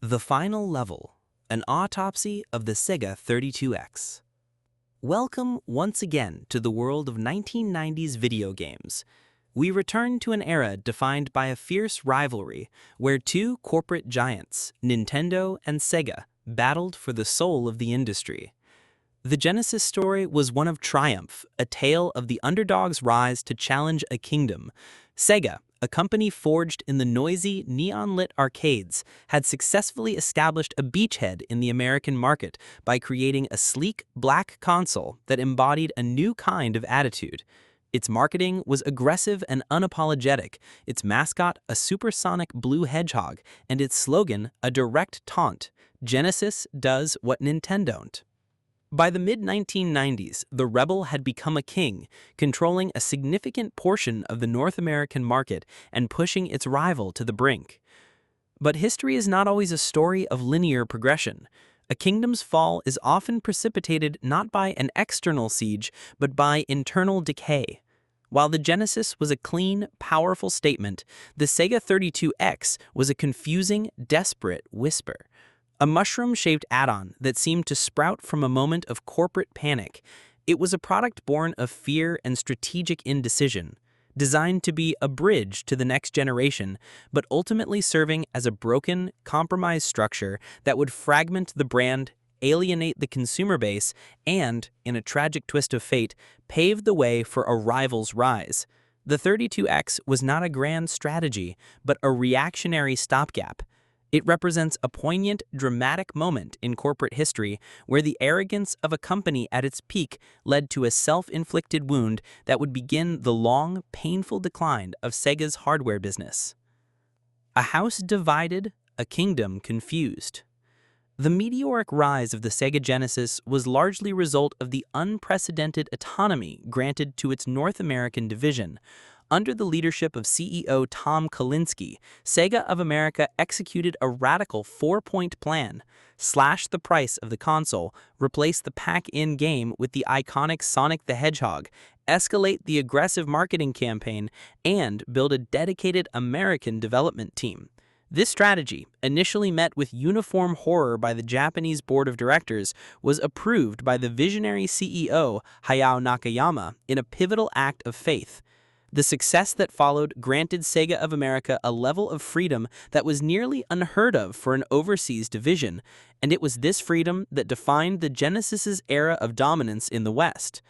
The Final Level, an autopsy of the Sega 32X. Welcome once again to the world of 1990s video games. We return to an era defined by a fierce rivalry where two corporate giants, Nintendo and Sega, battled for the soul of the industry. The Genesis story was one of triumph, a tale of the underdog's rise to challenge a kingdom. Sega, a company forged in the noisy, neon-lit arcades, had successfully established a beachhead in the American market by creating a sleek, black console that embodied a new kind of attitude. Its marketing was aggressive and unapologetic, its mascot a supersonic blue hedgehog, and its slogan a direct taunt: Genesis does what Nintendon't. By the mid-1990s, the Rebel had become a king, controlling a significant portion of the North American market and pushing its rival to the brink. But history is not always a story of linear progression. A kingdom's fall is often precipitated not by an external siege, but by internal decay. While the Genesis was a clean, powerful statement, the Sega 32X was a confusing, desperate whisper. A mushroom-shaped add-on that seemed to sprout from a moment of corporate panic. It was a product born of fear and strategic indecision, designed to be a bridge to the next generation, but ultimately serving as a broken, compromised structure that would fragment the brand, alienate the consumer base, and, in a tragic twist of fate, pave the way for a rival's rise. The 32X was not a grand strategy, but a reactionary stopgap. It represents a poignant, dramatic moment in corporate history where the arrogance of a company at its peak led to a self-inflicted wound that would begin the long, painful decline of Sega's hardware business. A house divided, a kingdom confused. The meteoric rise of the Sega Genesis was largely a result of the unprecedented autonomy granted to its North American division. Under the leadership of CEO Tom Kalinske, Sega of America executed a radical four-point plan: slash the price of the console, replace the pack-in game with the iconic Sonic the Hedgehog, escalate the aggressive marketing campaign, and build a dedicated American development team. This strategy, initially met with uniform horror by the Japanese board of directors, was approved by the visionary CEO Hayao Nakayama in a pivotal act of faith. The success that followed granted Sega of America a level of freedom that was nearly unheard of for an overseas division, and it was this freedom that defined the Genesis's era of dominance in the West.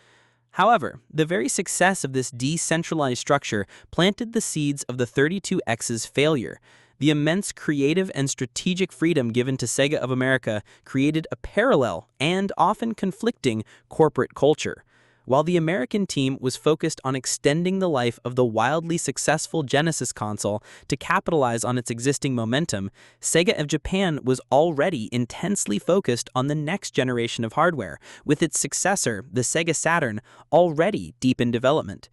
However, the very success of this decentralized structure planted the seeds of the 32X's failure. The immense creative and strategic freedom given to Sega of America created a parallel and often conflicting corporate culture. While the American team was focused on extending the life of the wildly successful Genesis console to capitalize on its existing momentum, Sega of Japan was already intensely focused on the next generation of hardware, with its successor, the Sega Saturn, already deep in development.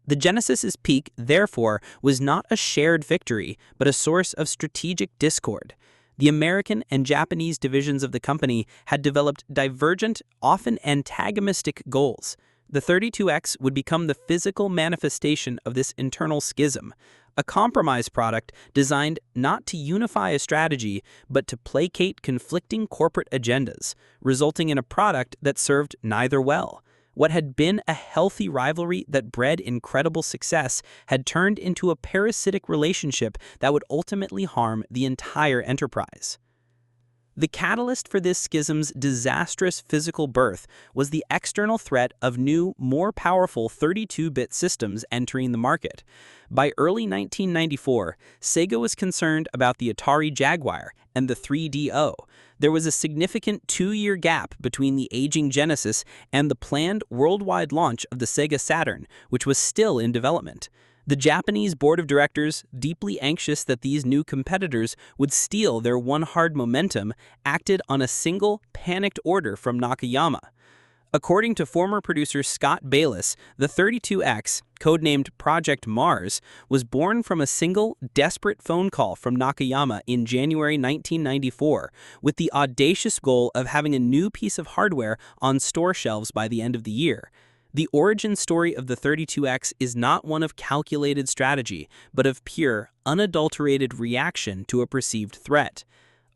The Genesis's peak, therefore, was not a shared victory, but a source of strategic discord. The American and Japanese divisions of the company had developed divergent, often antagonistic goals. The 32X would become the physical manifestation of this internal schism, a compromise product designed not to unify a strategy, but to placate conflicting corporate agendas, resulting in a product that served neither well. What had been a healthy rivalry that bred incredible success had turned into a parasitic relationship that would ultimately harm the entire enterprise. The catalyst for this schism's disastrous physical birth was the external threat of new, more powerful 32-bit systems entering the market. By early 1994, Sega was concerned about the Atari Jaguar and the 3DO. There was a significant two-year gap between the aging Genesis and the planned worldwide launch of the Sega Saturn, which was still in development. The Japanese board of directors, deeply anxious that these new competitors would steal their one-hard momentum, acted on a single, panicked order from Nakayama. According to former producer Scott Bayless, the 32X, codenamed Project Mars, was born from a single, desperate phone call from Nakayama in January 1994, with the audacious goal of having a new piece of hardware on store shelves by the end of the year. The origin story of the 32X is not one of calculated strategy, but of pure, unadulterated reaction to a perceived threat.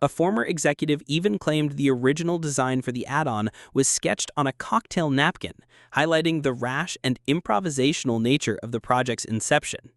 A former executive even claimed the original design for the add-on was sketched on a cocktail napkin, highlighting the rash and improvisational nature of the project's inception.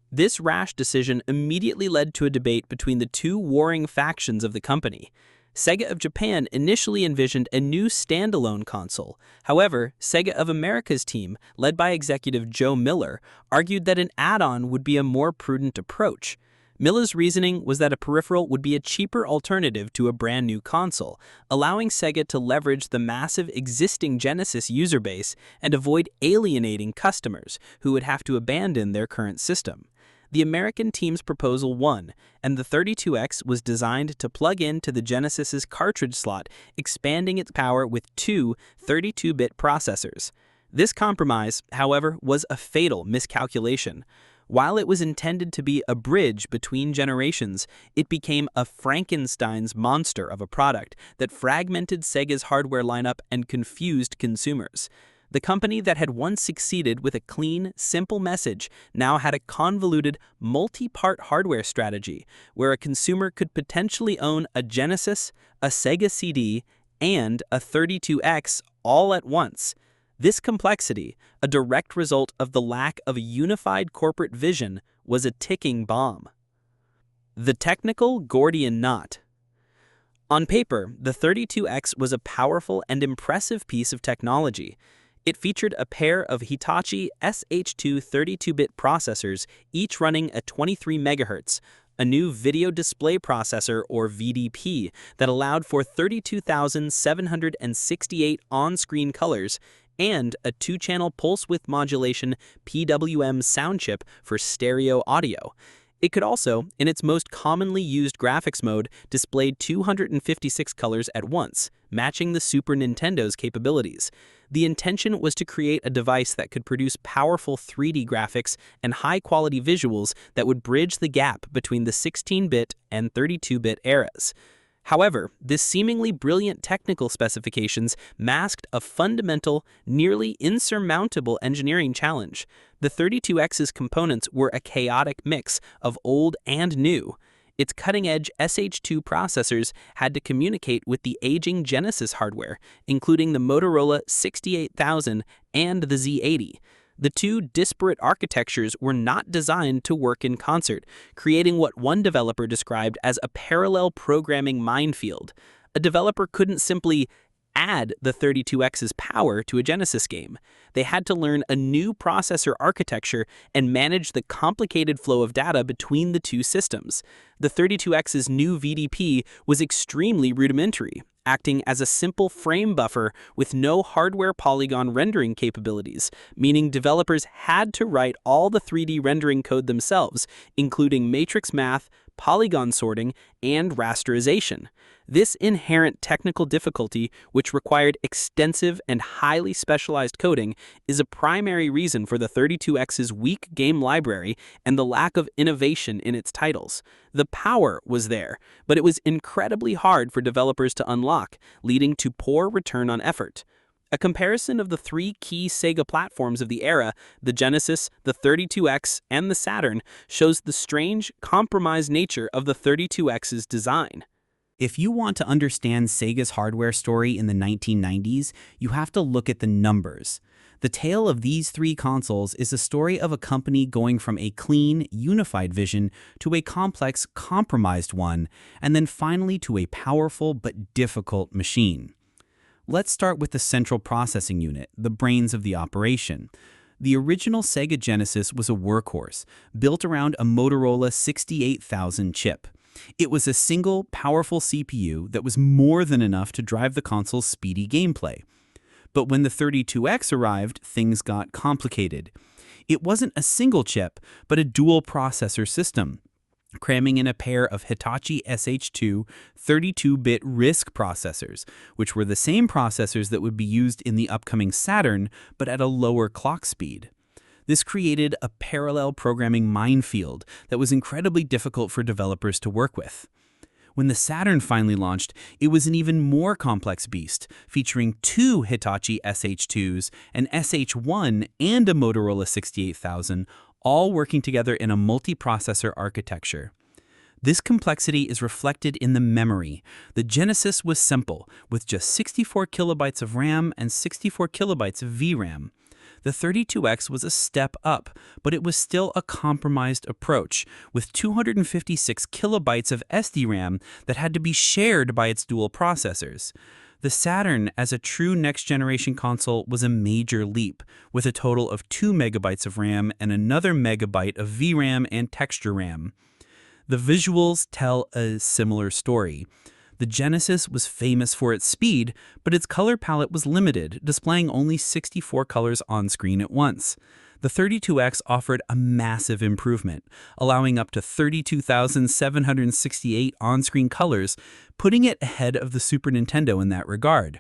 This rash decision immediately led to a debate between the two warring factions of the company. Sega of Japan initially envisioned a new standalone console. However, Sega of America's team, led by executive Joe Miller, argued that an add-on would be a more prudent approach. Miller's reasoning was that a peripheral would be a cheaper alternative to a brand new console, allowing Sega to leverage the massive existing Genesis user base and avoid alienating customers who would have to abandon their current system. The American team's proposal won, and the 32X was designed to plug into the Genesis's cartridge slot, expanding its power with two 32-bit processors. This compromise, however, was a fatal miscalculation. While it was intended to be a bridge between generations, it became a Frankenstein's monster of a product that fragmented Sega's hardware lineup and confused consumers. The company that had once succeeded with a clean, simple message now had a convoluted, multi-part hardware strategy where a consumer could potentially own a Genesis, a Sega CD, and a 32X all at once. This complexity, a direct result of the lack of a unified corporate vision, was a ticking bomb. The technical Gordian knot. On paper, the 32X was a powerful and impressive piece of technology. It featured a pair of Hitachi SH2 32-bit processors, each running at 23 MHz, a new video display processor or VDP that allowed for 32,768 on-screen colors, and a 2-channel pulse width modulation PWM sound chip for stereo audio. It could also, in its most commonly used graphics mode, display 256 colors at once, matching the Super Nintendo's capabilities. The intention was to create a device that could produce powerful 3D graphics and high-quality visuals that would bridge the gap between the 16-bit and 32-bit eras. However, this seemingly brilliant technical specifications masked a fundamental, nearly insurmountable engineering challenge. The 32X's components were a chaotic mix of old and new. Its cutting-edge SH2 processors had to communicate with the aging Genesis hardware, including the Motorola 68000 and the Z80. The two disparate architectures were not designed to work in concert, creating what one developer described as a parallel programming minefield. A developer couldn't simply add the 32X's power to a Genesis game. They had to learn a new processor architecture and manage the complicated flow of data between the two systems. The 32X's new VDP was extremely rudimentary, acting as a simple frame buffer with no hardware polygon rendering capabilities, meaning developers had to write all the 3D rendering code themselves, including matrix math, polygon sorting, and rasterization. This inherent technical difficulty, which required extensive and highly specialized coding, is a primary reason for the 32X's weak game library and the lack of innovation in its titles. The power was there, but it was incredibly hard for developers to unlock, leading to poor return on effort. A comparison of the three key Sega platforms of the era, the Genesis, the 32X, and the Saturn, shows the strange, compromised nature of the 32X's design. If you want to understand Sega's hardware story in the 1990s, you have to look at the numbers. The tale of these three consoles is a story of a company going from a clean, unified vision to a complex, compromised one, and then finally to a powerful but difficult machine. Let's start with the central processing unit, the brains of the operation. The original Sega Genesis was a workhorse, built around a Motorola 68000 chip. It was a single, powerful CPU that was more than enough to drive the console's speedy gameplay. But when the 32X arrived, things got complicated. It wasn't a single chip, but a dual processor system, cramming in a pair of Hitachi SH2 32-bit RISC processors, which were the same processors that would be used in the upcoming Saturn, but at a lower clock speed. This created a parallel programming minefield that was incredibly difficult for developers to work with. When the Saturn finally launched, it was an even more complex beast, featuring two Hitachi SH2s, an SH1, and a Motorola 68000, all working together in a multi-processor architecture. This complexity is reflected in the memory. The Genesis was simple, with just 64 kilobytes of RAM and 64 kilobytes of VRAM. The 32X was a step up, but it was still a compromised approach, with 256 kilobytes of SDRAM that had to be shared by its dual processors. The Saturn, as a true next-generation console, was a major leap, with a total of 2 megabytes of RAM and another megabyte of VRAM and texture RAM. The visuals tell a similar story. The Genesis was famous for its speed, but its color palette was limited, displaying only 64 colors on screen at once. The 32X offered a massive improvement, allowing up to 32,768 on-screen colors, putting it ahead of the Super Nintendo in that regard.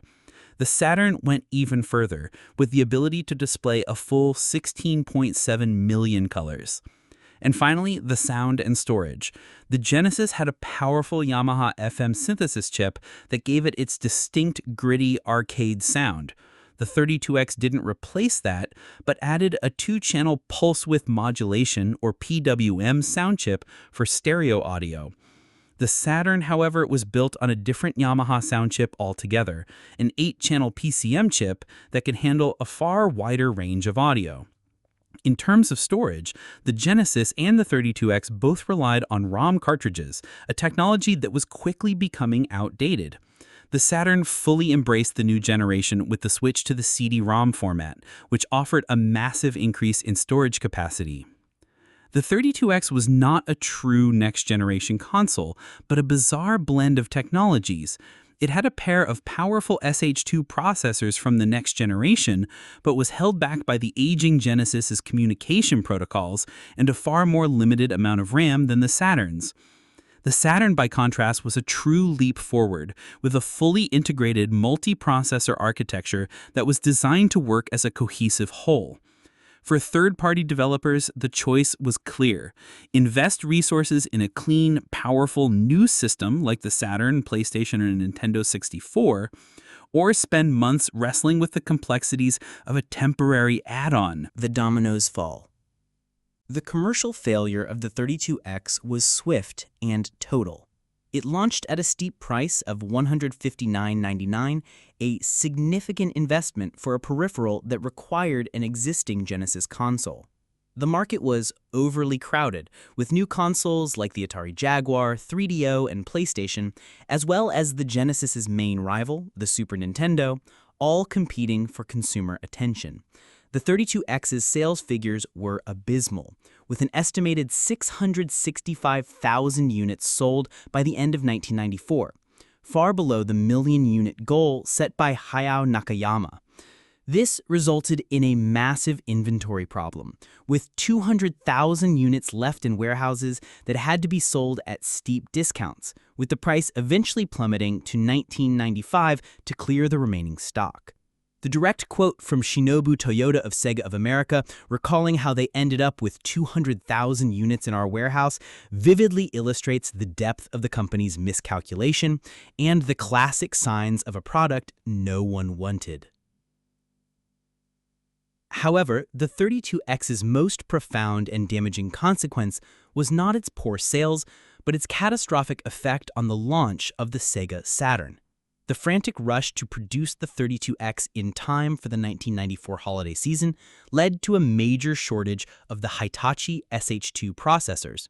The Saturn went even further, with the ability to display a full 16.7 million colors. And finally, the sound and storage. The Genesis had a powerful Yamaha FM synthesis chip that gave it its distinct, gritty arcade sound. The 32X didn't replace that, but added a 2-channel pulse width modulation, or PWM, sound chip for stereo audio. The Saturn, however, was built on a different Yamaha sound chip altogether, an 8-channel PCM chip that could handle a far wider range of audio. In terms of storage, the Genesis and the 32X both relied on ROM cartridges, a technology that was quickly becoming outdated. The Saturn fully embraced the new generation with the switch to the CD-ROM format, which offered a massive increase in storage capacity. The 32X was not a true next-generation console, but a bizarre blend of technologies. It had a pair of powerful SH2 processors from the next generation, but was held back by the aging Genesis's communication protocols and a far more limited amount of RAM than the Saturn's. The Saturn, by contrast, was a true leap forward, with a fully integrated multi-processor architecture that was designed to work as a cohesive whole. For third-party developers, the choice was clear. Invest resources in a clean, powerful new system like the Saturn, PlayStation, or Nintendo 64, or spend months wrestling with the complexities of a temporary add-on. The dominoes fall. The commercial failure of the 32X was swift and total. It launched at a steep price of $159.99, a significant investment for a peripheral that required an existing Genesis console. The market was overly crowded, with new consoles like the Atari Jaguar, 3DO, and PlayStation, as well as the Genesis's main rival, the Super Nintendo, all competing for consumer attention. The 32X's sales figures were abysmal, with an estimated 665,000 units sold by the end of 1994, far below the million-unit goal set by Hayao Nakayama. This resulted in a massive inventory problem, with 200,000 units left in warehouses that had to be sold at steep discounts, with the price eventually plummeting to $19.95 to clear the remaining stock. The direct quote from Shinobu Toyota of Sega of America, recalling how they ended up with 200,000 units in our warehouse, vividly illustrates the depth of the company's miscalculation and the classic signs of a product no one wanted. However, the 32X's most profound and damaging consequence was not its poor sales, but its catastrophic effect on the launch of the Sega Saturn. The frantic rush to produce the 32X in time for the 1994 holiday season led to a major shortage of the Hitachi SH2 processors.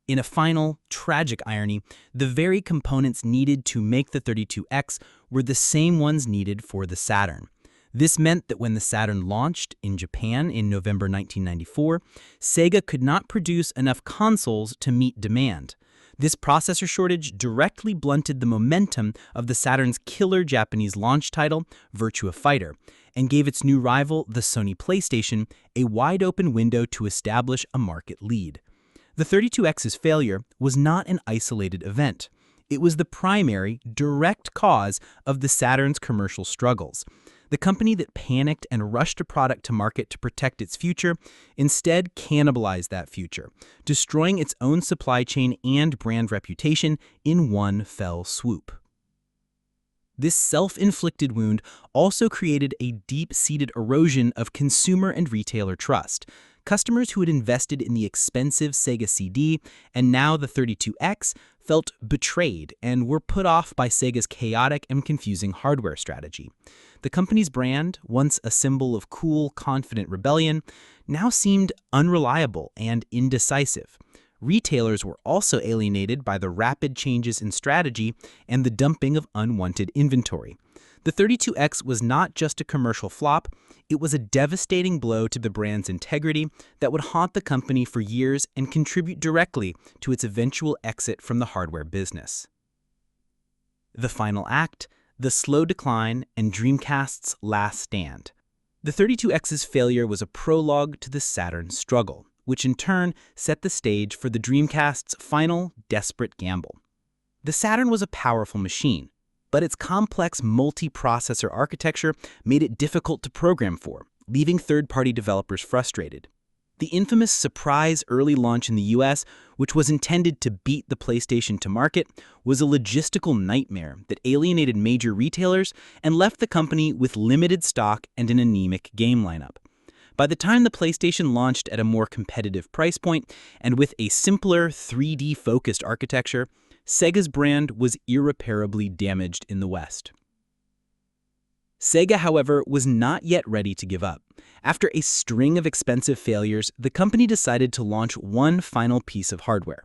In a final, tragic irony, the very components needed to make the 32X were the same ones needed for the Saturn. This meant that when the Saturn launched in Japan in November 1994, Sega could not produce enough consoles to meet demand. This processor shortage directly blunted the momentum of the Saturn's killer Japanese launch title, Virtua Fighter, and gave its new rival, the Sony PlayStation, a wide-open window to establish a market lead. The 32X's failure was not an isolated event. It was the primary, direct cause of the Saturn's commercial struggles. The company that panicked and rushed a product to market to protect its future instead cannibalized that future, destroying its own supply chain and brand reputation in one fell swoop. This self-inflicted wound also created a deep-seated erosion of consumer and retailer trust. Customers who had invested in the expensive Sega CD and now the 32X felt betrayed and were put off by Sega's chaotic and confusing hardware strategy. The company's brand, once a symbol of cool, confident rebellion, now seemed unreliable and indecisive. Retailers were also alienated by the rapid changes in strategy and the dumping of unwanted inventory. The 32X was not just a commercial flop, it was a devastating blow to the brand's integrity that would haunt the company for years and contribute directly to its eventual exit from the hardware business. The final act, the slow decline and Dreamcast's last stand. The 32X's failure was a prologue to the Saturn's struggle, which in turn set the stage for the Dreamcast's final, desperate gamble. The Saturn was a powerful machine, but its complex multi-processor architecture made it difficult to program for, leaving third-party developers frustrated. The infamous surprise early launch in the US, which was intended to beat the PlayStation to market, was a logistical nightmare that alienated major retailers and left the company with limited stock and an anemic game lineup. By the time the PlayStation launched at a more competitive price point and with a simpler 3D-focused architecture, Sega's brand was irreparably damaged in the West. Sega, however, was not yet ready to give up. After a string of expensive failures, the company decided to launch one final piece of hardware,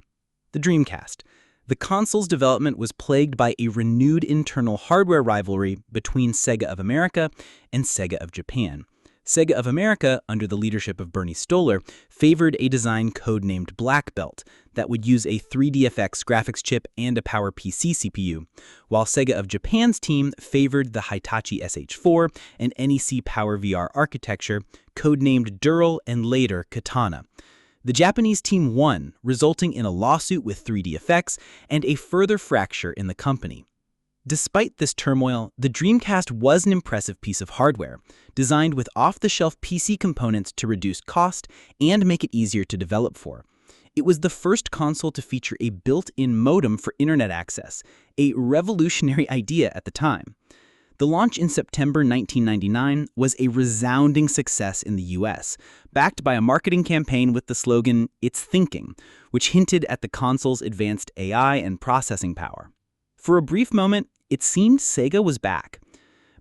the Dreamcast. The console's development was plagued by a renewed internal hardware rivalry between Sega of America and Sega of Japan. Sega of America, under the leadership of Bernie Stolar, favored a design codenamed Black Belt that would use a 3DFX graphics chip and a PowerPC CPU, while Sega of Japan's team favored the Hitachi SH4 and NEC PowerVR architecture, codenamed Dural and later Katana. The Japanese team won, resulting in a lawsuit with 3DFX and a further fracture in the company. Despite this turmoil, the Dreamcast was an impressive piece of hardware, designed with off-the-shelf PC components to reduce cost and make it easier to develop for. It was the first console to feature a built-in modem for internet access, a revolutionary idea at the time. The launch in September 1999 was a resounding success in the US, backed by a marketing campaign with the slogan, "It's thinking," which hinted at the console's advanced AI and processing power. For a brief moment, it seemed Sega was back.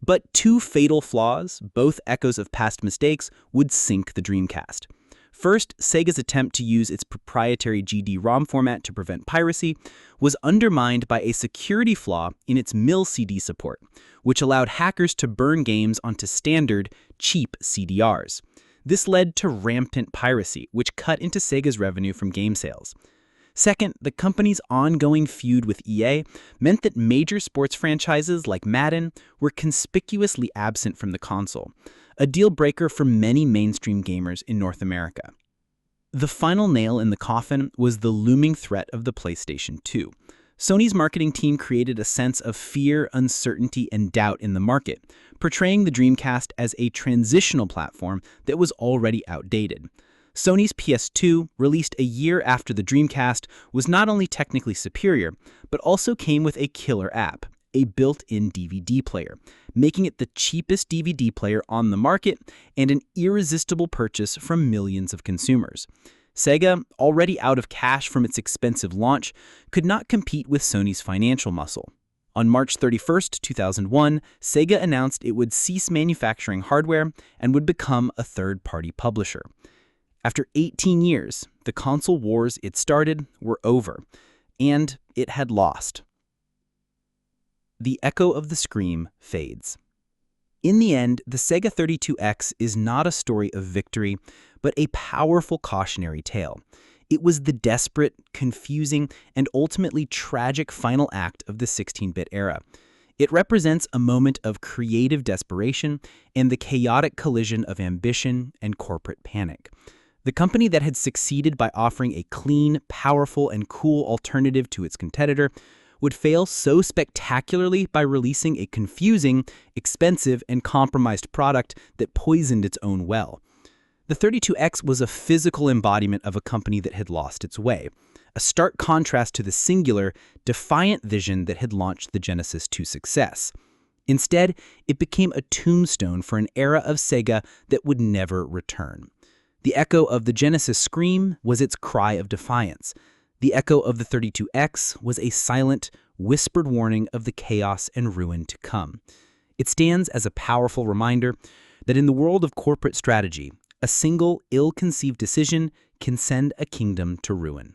But two fatal flaws, both echoes of past mistakes, would sink the Dreamcast. First, Sega's attempt to use its proprietary GD-ROM format to prevent piracy was undermined by a security flaw in its MIL CD support, which allowed hackers to burn games onto standard, cheap CDRs. This led to rampant piracy, which cut into Sega's revenue from game sales. Second, the company's ongoing feud with EA meant that major sports franchises like Madden were conspicuously absent from the console, a deal breaker for many mainstream gamers in North America. The final nail in the coffin was the looming threat of the PlayStation 2. Sony's marketing team created a sense of fear, uncertainty, and doubt in the market, portraying the Dreamcast as a transitional platform that was already outdated. Sony's PS2, released a year after the Dreamcast, was not only technically superior, but also came with a killer app, a built-in DVD player, making it the cheapest DVD player on the market and an irresistible purchase from millions of consumers. Sega, already out of cash from its expensive launch, could not compete with Sony's financial muscle. On March 31, 2001, Sega announced it would cease manufacturing hardware and would become a third-party publisher. After 18 years, the console wars it started were over, and it had lost. The echo of the scream fades. In the end, the Sega 32X is not a story of victory, but a powerful cautionary tale. It was the desperate, confusing, and ultimately tragic final act of the 16-bit era. It represents a moment of creative desperation and the chaotic collision of ambition and corporate panic. The company that had succeeded by offering a clean, powerful, and cool alternative to its competitor would fail so spectacularly by releasing a confusing, expensive, and compromised product that poisoned its own well. The 32X was a physical embodiment of a company that had lost its way, a stark contrast to the singular, defiant vision that had launched the Genesis to success. Instead, it became a tombstone for an era of Sega that would never return. The echo of the Genesis scream was its cry of defiance. The echo of the 32X was a silent, whispered warning of the chaos and ruin to come. It stands as a powerful reminder that in the world of corporate strategy, a single ill-conceived decision can send a kingdom to ruin.